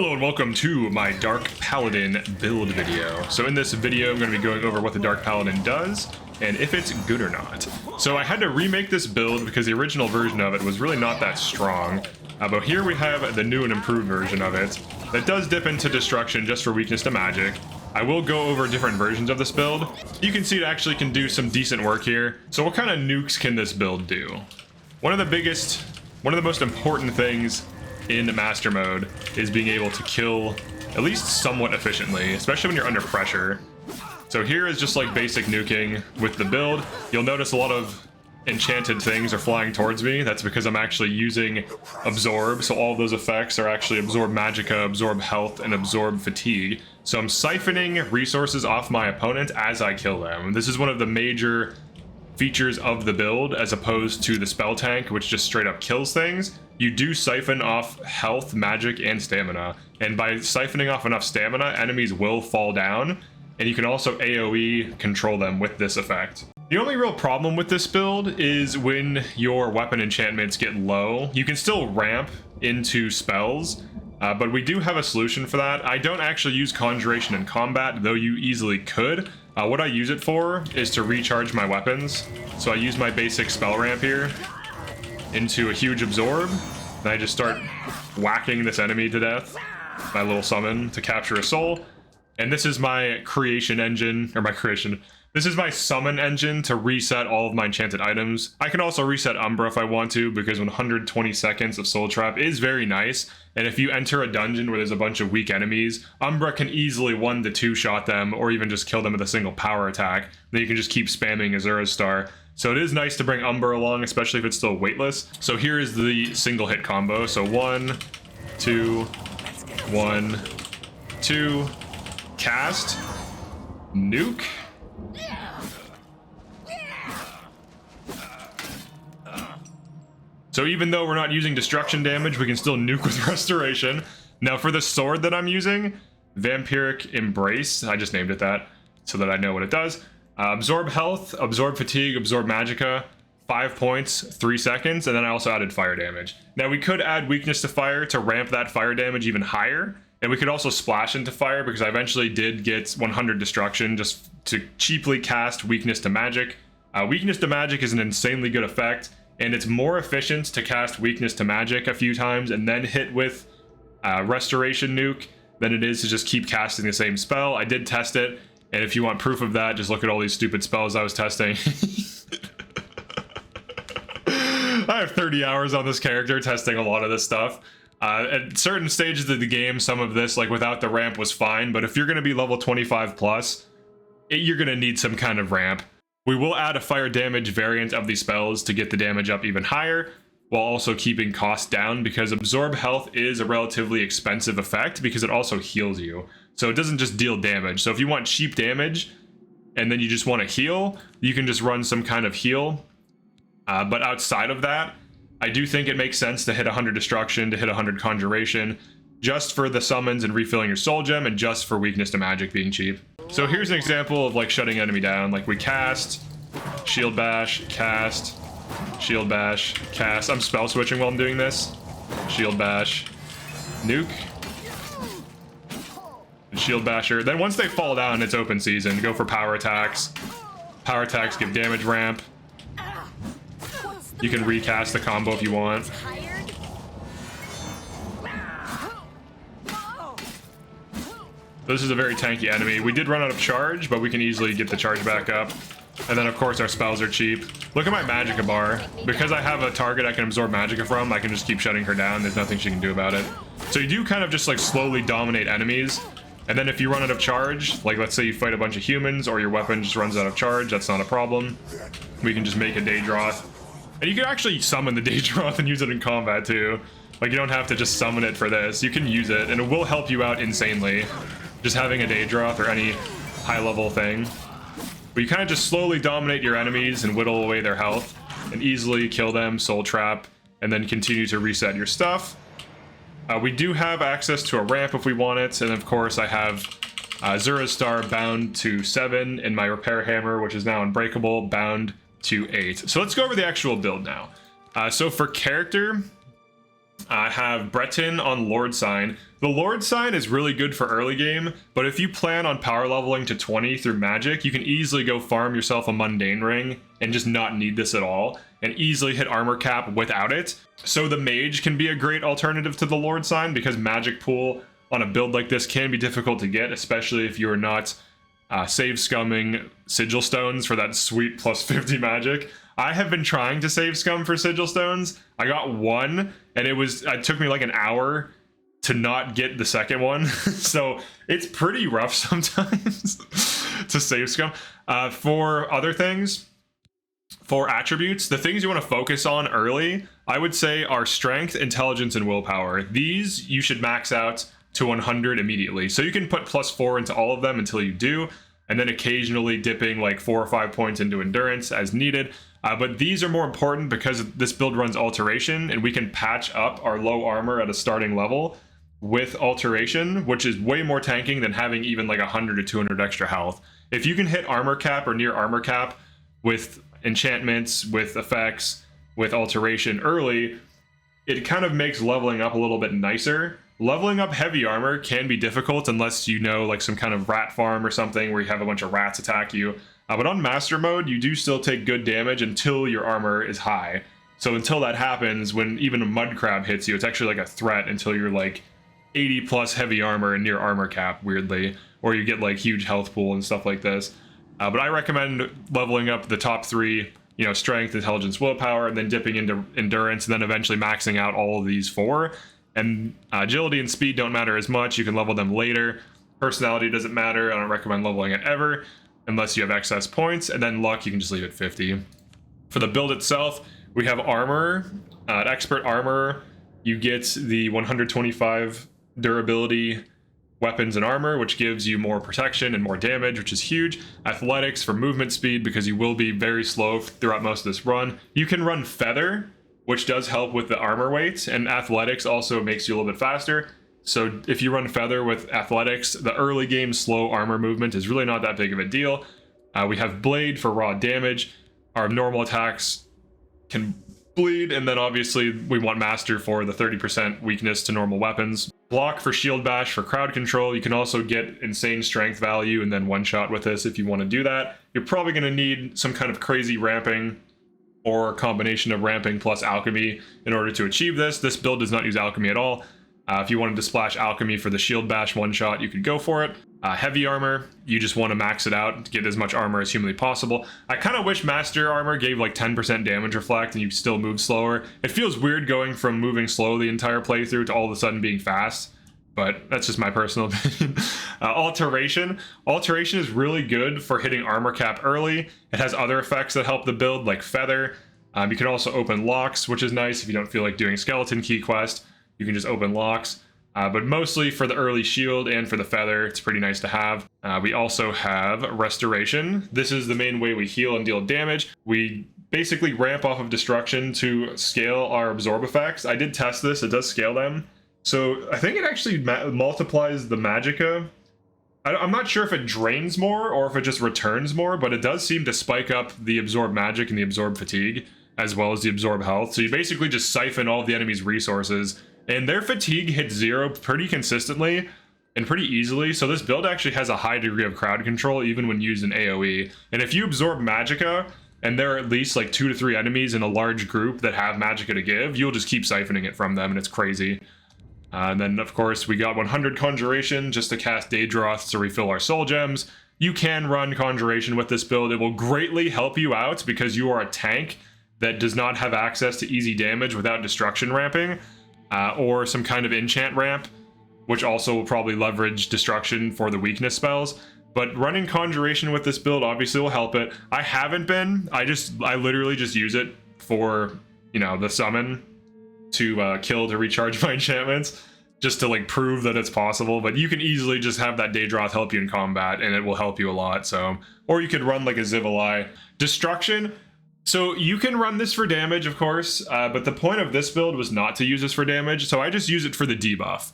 Hello and welcome to my Dark Paladin build video. So in this video I'm going to be going over what the Dark Paladin does and if it's good or not. So I had to remake this build because the original version of it was really not that strong. But here we have the new and improved version of it that does dip into destruction just for weakness to magic. I will go over different versions of this build. You can see it actually can do some decent work here. So what kind of nukes can this build do? One of the most important things in master mode is being able to kill at least somewhat efficiently, especially when you're under pressure. So here is just like basic nuking with the build. You'll notice a lot of enchanted things are flying towards me. That's because I'm actually using absorb, so all of those effects are actually absorb magicka, absorb health, and absorb fatigue. So I'm siphoning resources off my opponent as I kill them. This is one of the major features of the build as opposed to the spell tank, which just straight up kills things. You do siphon off health, magic, and stamina, and by siphoning off enough stamina, enemies will fall down, and you can also AoE control them with this effect. The only real problem with this build is when your weapon enchantments get low. You can still ramp into spells, but we do have a solution for that. I don't actually use Conjuration in combat, though you easily could. What I use it for is to recharge my weapons. So I use my basic spell ramp here into a huge absorb, and I just start whacking this enemy to death. My little summon to capture a soul. And this is my creation engine, or this is my summon engine to reset all of my enchanted items. I can also reset Umbra if I want to, because 120 seconds of Soul Trap is very nice. And if you enter a dungeon where there's a bunch of weak enemies, Umbra can easily 1 to 2 shot them, or even just kill them with a single power attack. Then you can just keep spamming Azura's Star. So it is nice to bring Umbra along, especially if it's still weightless. So here is the single hit combo. So 1, 2, 1, 2, cast, nuke. So even though we're not using destruction damage, we can still nuke with restoration. Now for the sword that I'm using, Vampiric Embrace, I just named it that so that I know what it does. Absorb health, absorb fatigue, absorb magicka, 5 points, 3 seconds, and then I also added fire damage. Now we could add weakness to fire to ramp that fire damage even higher, and we could also splash into fire because I eventually did get 100 destruction just to cheaply cast weakness to magic. Weakness to magic is an insanely good effect, and it's more efficient to cast weakness to magic a few times and then hit with restoration nuke than it is to just keep casting the same spell. I did test it, and if you want proof of that, just look at all these stupid spells I was testing. I have 30 hours on this character testing a lot of this stuff. At certain stages of the game, some of this, like without the ramp, was fine, but if you're going to be level 25 plus, you're going to need some kind of ramp. We will add a fire damage variant of these spells to get the damage up even higher, while also keeping costs down, because absorb health is a relatively expensive effect because it also heals you. So it doesn't just deal damage. So if you want cheap damage and then you just want to heal, you can just run some kind of heal. But outside of that, I do think it makes sense to hit 100 destruction, to hit 100 conjuration, just for the summons and refilling your soul gem, and just for weakness to magic being cheap. So here's an example of like shutting enemy down. Like we cast, shield bash, cast, shield bash, cast. I'm spell switching while I'm doing this. Shield bash, nuke, and shield basher. Then once they fall down, it's open season. Go for power attacks. Power attacks give damage ramp. You can recast the combo if you want. This is a very tanky enemy. We did run out of charge, but we can easily get the charge back up. And then of course our spells are cheap. Look at my magicka bar. Because I have a target I can absorb magicka from, I can just keep shutting her down. There's nothing she can do about it. So you do kind of just like slowly dominate enemies. And then if you run out of charge, like let's say you fight a bunch of humans or your weapon just runs out of charge, that's not a problem. We can just make a Daedroth. And you can actually summon the Daedroth and use it in combat too. Like you don't have to just summon it for this. You can use it and it will help you out insanely. Just having a Daedroth or any high level thing. But you kind of just slowly dominate your enemies and whittle away their health and easily kill them, soul trap, and then continue to reset your stuff. We do have access to a ramp if we want it, and of course I have Azura's Star bound to 7 and my repair hammer, which is now unbreakable, bound to 8. So let's go over the actual build now. So for character, I have Breton on Lord Sign. The Lord Sign is really good for early game, but if you plan on power leveling to 20 through magic, you can easily go farm yourself a mundane ring and just not need this at all, and easily hit armor cap without it. So the mage can be a great alternative to the Lord Sign, because magic pool on a build like this can be difficult to get, especially if you're not save scumming sigil stones for that sweet plus 50 magic. I have been trying to save scum for sigil stones. I got one, and it took me like an hour to not get the second one. So it's pretty rough sometimes to save scum. For other things, for attributes, the things you want to focus on early, I would say, are strength, intelligence, and willpower. These you should max out to 100 immediately. So you can put +4 into all of them until you do, and then occasionally dipping like 4 or 5 points into endurance as needed. But these are more important because this build runs alteration, and we can patch up our low armor at a starting level with alteration, which is way more tanking than having even like 100 to 200 extra health. If you can hit armor cap or near armor cap with enchantments, with effects, with alteration early, it kind of makes leveling up a little bit nicer. Leveling up heavy armor can be difficult unless you know like some kind of rat farm or something where you have a bunch of rats attack you. But on master mode, you do still take good damage until your armor is high. So until that happens, when even a mud crab hits you, it's actually like a threat until you're like 80 plus heavy armor and near armor cap, weirdly, or you get like huge health pool and stuff like this. But I recommend leveling up the top 3, you know, strength, intelligence, willpower, and then dipping into endurance, and then eventually maxing out all of these 4. And agility and speed don't matter as much. You can level them later. Personality doesn't matter. I don't recommend leveling it ever unless you have excess points. And then luck, you can just leave it 50. For the build itself, we have armor. At expert armor, you get the 125 durability weapons and armor, which gives you more protection and more damage, which is huge. Athletics for movement speed, because you will be very slow throughout most of this run. You can run feather, which does help with the armor weight, and athletics also makes you a little bit faster. So if you run feather with athletics, the early game slow armor movement is really not that big of a deal. We have blade for raw damage. Our normal attacks can bleed, and then obviously we want master for the 30% weakness to normal weapons. Block for shield bash for crowd control. You can also get insane strength value and then one shot with this if you want to do that. You're probably going to need some kind of crazy ramping or a combination of ramping plus alchemy in order to achieve this. This build does not use alchemy at all. If you wanted to splash alchemy for the shield bash one shot, you could go for it. Heavy armor, you just want to max it out to get as much armor as humanly possible. I kind of wish master armor gave like 10% damage reflect and you still move slower. It feels weird going from moving slow the entire playthrough to all of a sudden being fast, but that's just my personal opinion. Alteration is really good for hitting armor cap early. It has other effects that help the build, like feather. You can also open locks, which is nice if you don't feel like doing skeleton key quest. You can just open locks. But mostly for the early shield and for the feather, it's pretty nice to have. We also have restoration. This is the main way we heal and deal damage. We basically ramp off of destruction to scale our absorb effects. I did test this, it does scale them. So I think it actually multiplies the magicka. I'm not sure if it drains more or if it just returns more, but it does seem to spike up the absorb magic and the absorb fatigue, as well as the absorb health. So you basically just siphon all of the enemy's resources, and their fatigue hits 0 pretty consistently and pretty easily. So this build actually has a high degree of crowd control even when used in AoE. And if you absorb magicka, and there are at least like 2 to 3 enemies in a large group that have magicka to give, you'll just keep siphoning it from them, and it's crazy. And then, of course, we got 100 Conjuration just to cast Daedroth to refill our soul gems. You can run Conjuration with this build. It will greatly help you out because you are a tank that does not have access to easy damage without destruction ramping, or some kind of enchant ramp, which also will probably leverage destruction for the weakness spells. But running Conjuration with this build obviously will help it. I haven't been. I literally just use it for, you know, the summon to kill to recharge my enchantments, just to like prove that it's possible. But you can easily just have that Daedroth help you in combat, and it will help you a lot. So, or you could run like a Zivalai. Destruction. So you can run this for damage, of course, but the point of this build was not to use this for damage, so I just use it for the debuff.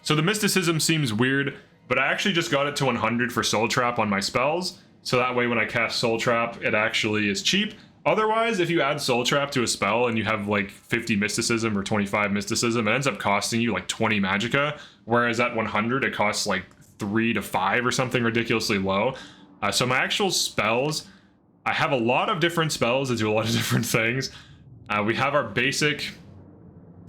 So the mysticism seems weird, but I actually just got it to 100 for Soul Trap on my spells, so that way when I cast Soul Trap, it actually is cheap. Otherwise, if you add Soul Trap to a spell and you have like 50 mysticism or 25 mysticism, it ends up costing you like 20 magicka, whereas at 100 it costs like 3 to 5 or something ridiculously low. So my actual spells, I have a lot of different spells that do a lot of different things. We have our basic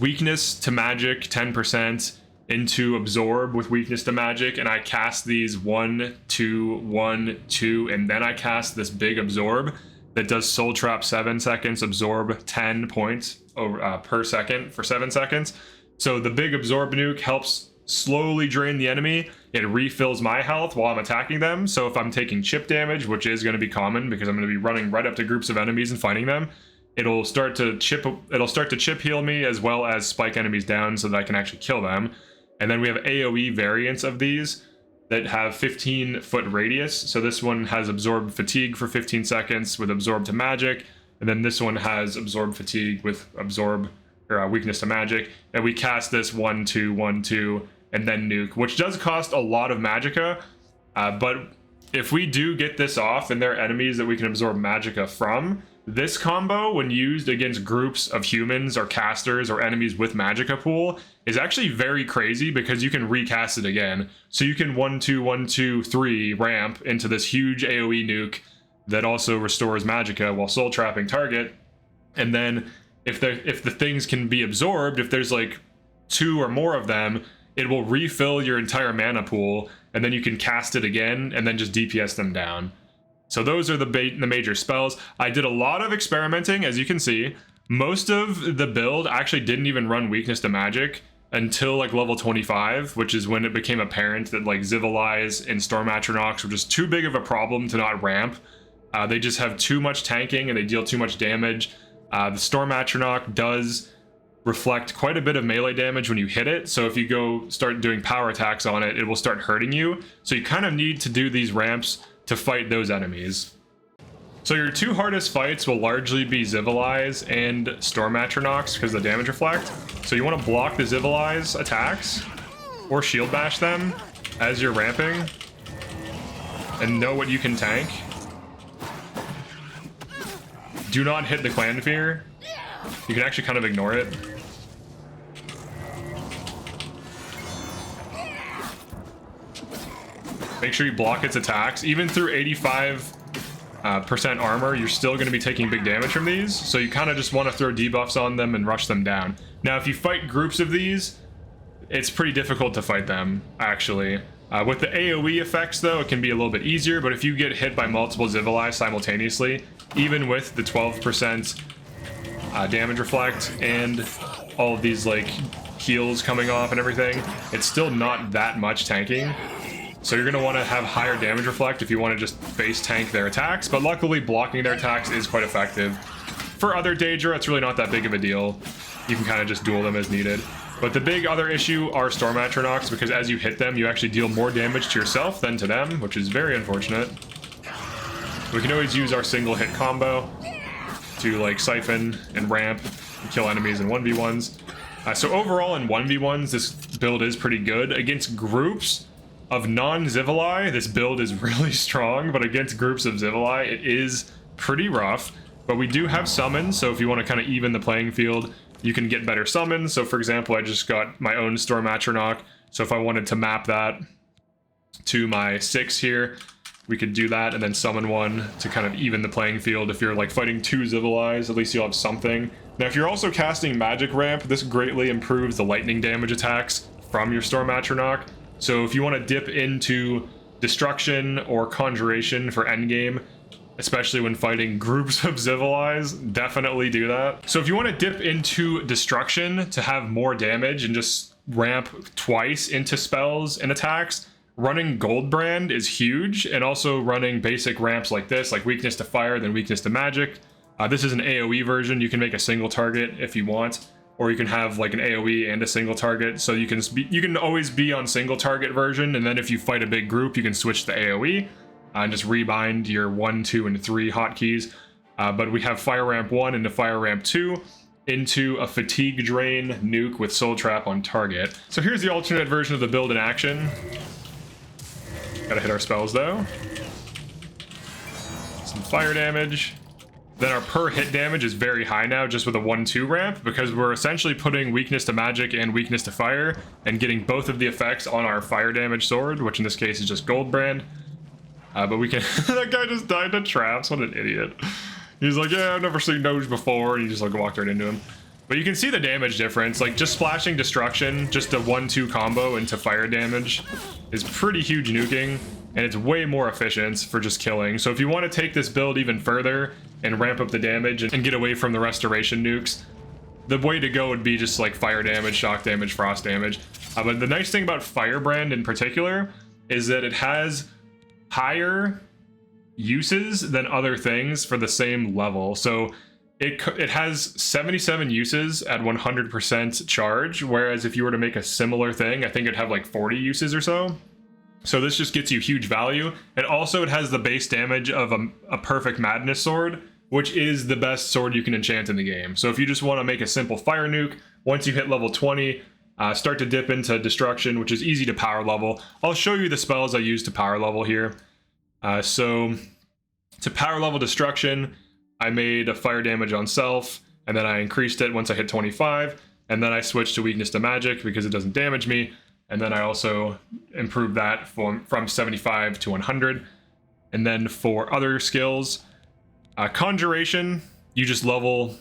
weakness to magic 10% into absorb with weakness to magic, and I cast these 1, 2, 1, 2, and then I cast this big absorb that does Soul Trap 7 seconds, absorb 10 points over, per second for 7 seconds. So the big absorb nuke helps slowly drain the enemy. It refills my health while I'm attacking them. So if I'm taking chip damage, which is going to be common because I'm going to be running right up to groups of enemies and fighting them, it'll start to chip heal me as well as spike enemies down so that I can actually kill them. And then we have AoE variants of these that have 15-foot radius. So this one has absorb fatigue for 15 seconds with absorb to magic, and then this one has absorb fatigue with absorb or weakness to magic. And we cast this 1, 2, 1, 2, and then nuke, which does cost a lot of magicka. But if we do get this off and there are enemies that we can absorb magicka from, this combo, when used against groups of humans or casters or enemies with magicka pool, is actually very crazy because you can recast it again. So you can 1, 2, 1, 2, 3 ramp into this huge AoE nuke that also restores magicka while soul trapping target. And then if the things can be absorbed, if there's like 2 or more of them, it will refill your entire mana pool, and then you can cast it again and then just DPS them down. So those are the major spells. I did a lot of experimenting, as you can see. Most of the build actually didn't even run weakness to magic until like level 25, which is when it became apparent that like Zivilize and Storm Atronachs were just too big of a problem to not ramp. They just have too much tanking and they deal too much damage. The Storm Atronach does reflect quite a bit of melee damage when you hit it, so if you go start doing power attacks on it, it will start hurting you. So you kind of need to do these ramps to fight those enemies. So your 2 hardest fights will largely be Zivilize and Storm Atronachs because of the damage reflect. So you want to block the Zivilize attacks or shield bash them as you're ramping and know what you can tank. Do not hit the Clan Fear. You can actually kind of ignore it. Make sure you block its attacks. Even through 85% armor, you're still going to be taking big damage from these. So you kind of just want to throw debuffs on them and rush them down. Now, if you fight groups of these, it's pretty difficult to fight them, actually. With the AoE effects, though, it can be a little bit easier. But if you get hit by multiple Zivilize simultaneously, even with the 12% damage reflect and all of these like heals coming off and everything, it's still not that much tanking. So you're going to want to have higher damage reflect if you want to just base tank their attacks, but luckily blocking their attacks is quite effective. For other Daedra, it's really not that big of a deal. You can kind of just duel them as needed. But the big other issue are Storm Atronachs, because as you hit them, you actually deal more damage to yourself than to them, which is very unfortunate. We can always use our single hit combo to like siphon and ramp and kill enemies in 1v1s. So overall in 1v1s, this build is pretty good. Against groups of non-Zivili, this build is really strong, but against groups of Zivili, it is pretty rough. But we do have summons, so if you want to kind of even the playing field, you can get better summons. So for example, I just got my own Storm Atronach, so if I wanted to map that to my 6 here, we could do that and then summon one to kind of even the playing field. If you're like fighting 2 Zivilize, at least you'll have something. Now if you're also casting Magic Ramp, this greatly improves the lightning damage attacks from your Storm Atronach. So if you want to dip into Destruction or Conjuration for endgame, especially when fighting groups of Zivilize, definitely do that. So if you want to dip into Destruction to have more damage and just ramp twice into spells and attacks, running Goldbrand is huge, and also running basic ramps like this, like Weakness to Fire, then Weakness to Magic. This is an AoE version. You can make a single target if you want, or you can have like an AoE and a single target. So you can always be on single target version, and then if you fight a big group, you can switch to AoE and just rebind your 1, 2, and 3 hotkeys. But we have Fire Ramp 1 into Fire Ramp 2 into a Fatigue Drain nuke with Soul Trap on target. So here's the alternate version of the build in action. Gotta hit our spells though. Some fire damage. then our per hit damage is very high now just with a 1-2 ramp, because we're essentially putting weakness to magic and weakness to fire and getting both of the effects on our fire damage sword, which in this case is just gold brand. But we can that guy just died to traps. What an idiot. He's like, yeah, I've never seen those before, and he just like walked right into him. But you can see the damage difference. Like just splashing destruction, just a 1-2 combo into fire damage is pretty huge nuking, and it's way more efficient for just killing. So if you want to take this build even further and ramp up the damage and get away from the restoration nukes, the way to go would be just like fire damage, shock damage, frost damage. But the nice thing about Firebrand in particular is that it has higher uses than other things for the same level. So it has 77 uses at 100% charge, whereas if you were to make a similar thing, I think it'd have like 40 uses or so. So this just gets you huge value. And also it has the base damage of a perfect madness sword, which is the best sword you can enchant in the game. So if you just want to make a simple fire nuke, once you hit level 20, start to dip into destruction, which is easy to power level. I'll show you the spells I use to power level here. So to power level destruction, I made a fire damage on self, and then I increased it once I hit 25, and then I switched to weakness to magic because it doesn't damage me. And then I also improved that from 75 to 100. And then for other skills, conjuration, you just level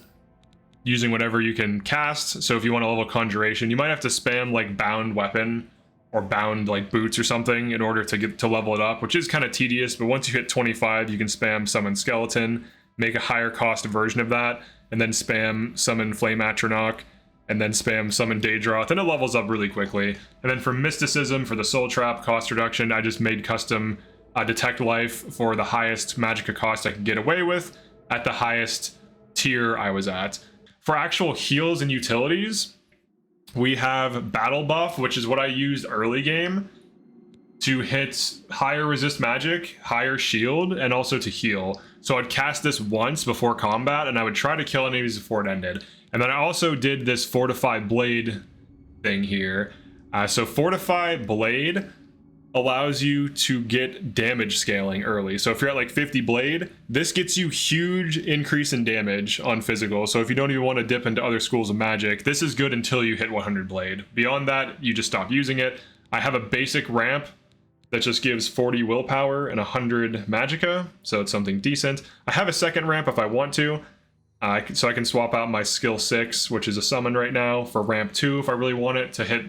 using whatever you can cast. So if you want to level conjuration, you might have to spam like bound weapon or bound like boots or something in order to get to level it up, which is kind of tedious. But once you hit 25, you can spam summon skeleton, make a higher cost version of that, and then spam summon flame atronach, and then spam summon Daedroth, and it levels up really quickly. And then for mysticism, for the soul trap cost reduction, I just made custom detect life for the highest magicka cost I could get away with at the highest tier I was at. For actual heals and utilities, we have battle buff, which is what I used early game to hit higher resist magic, higher shield, and also to heal. So I'd cast this once before combat, and I would try to kill enemies before it ended. And then I also did this Fortify Blade thing here. So Fortify Blade allows you to get damage scaling early. So if you're at like 50 blade, this gets you huge increase in damage on physical. So if you don't even want to dip into other schools of magic, this is good until you hit 100 blade. Beyond that, you just stop using it. I have a basic ramp that just gives 40 willpower and 100 magicka, so it's something decent. I have a second ramp if I want to. So I can swap out my skill 6, which is a summon right now, for ramp 2 if I really want it to hit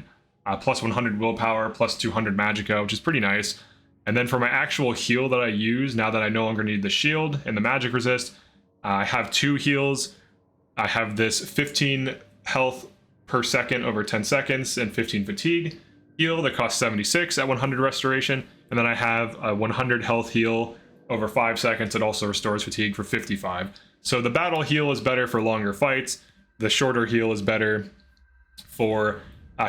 plus 100 willpower, plus 200 magicka, which is pretty nice. And then for my actual heal that I use, now that I no longer need the shield and the magic resist, I have 2 heals. I have this 15 health per second over 10 seconds and 15 fatigue heal that costs 76 at 100 restoration. And then I have a 100 health heal over 5 seconds that also restores fatigue for 55. So the battle heal is better for longer fights. The shorter heal is better for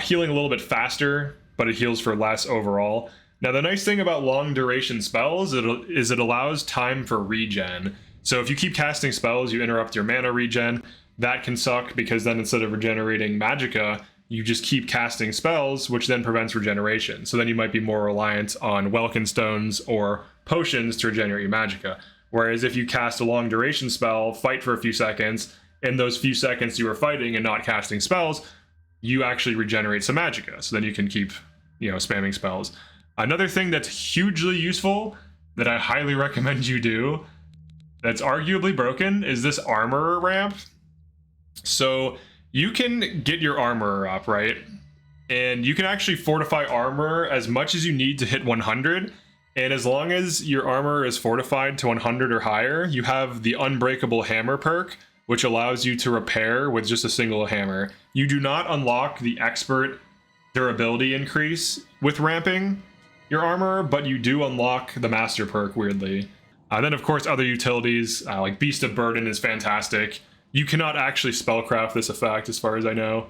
healing a little bit faster, but it heals for less overall. Now, the nice thing about long duration spells is it allows time for regen. So if you keep casting spells, you interrupt your mana regen. That can suck because then instead of regenerating magicka, you just keep casting spells, which then prevents regeneration. So then you might be more reliant on Welkin Stones or potions to regenerate your magicka. Whereas if you cast a long duration spell, fight for a few seconds, in those few seconds you are fighting and not casting spells, you actually regenerate some magicka. So then you can keep, spamming spells. Another thing that's hugely useful that I highly recommend you do, that's arguably broken, is this armorer ramp. So you can get your armorer up, right? And you can actually fortify armor as much as you need to hit 100. And as long as your armor is fortified to 100 or higher, you have the Unbreakable Hammer perk, which allows you to repair with just a single hammer. You do not unlock the expert durability increase with ramping your armor, but you do unlock the master perk, weirdly. Then, of course, other utilities, like Beast of Burden is fantastic. You cannot actually spellcraft this effect, as far as I know.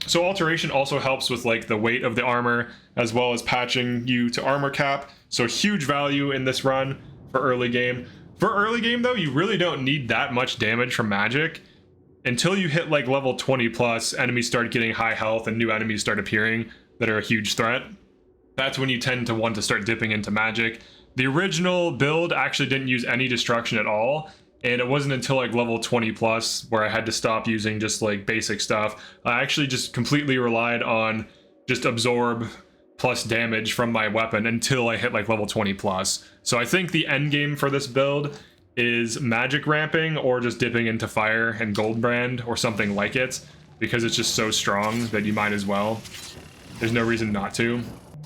So Alteration also helps with like the weight of the armor, as well as patching you to armor cap. So huge value in this run for early game. For early game, though, you really don't need that much damage from magic. Until you hit like level 20 plus, enemies start getting high health and new enemies start appearing that are a huge threat. That's when you tend to want to start dipping into magic. The original build actually didn't use any destruction at all. And it wasn't until like level 20 plus where I had to stop using just like basic stuff. I actually just completely relied on just absorb plus damage from my weapon until I hit like level 20 plus. So I think the end game for this build is magic ramping or just dipping into fire and gold brand or something like it, because it's just so strong that you might as well. There's no reason not to.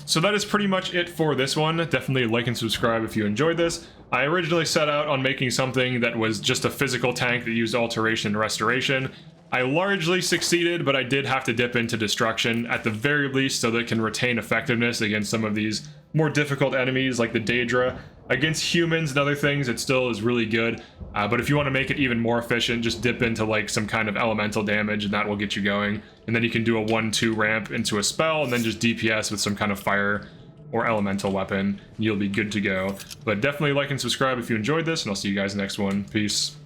So that is pretty much it for this one. Definitely like and subscribe if you enjoyed this. I originally set out on making something that was just a physical tank that used alteration and restoration. I largely succeeded, but I did have to dip into destruction at the very least so that it can retain effectiveness against some of these more difficult enemies like the Daedra. Against humans and other things, it still is really good, but if you want to make it even more efficient, just dip into like some kind of elemental damage and that will get you going. And then you can do a 1-2 ramp into a spell and then just DPS with some kind of fire or elemental weapon, and you'll be good to go. But definitely like and subscribe if you enjoyed this, and I'll see you guys next one. Peace.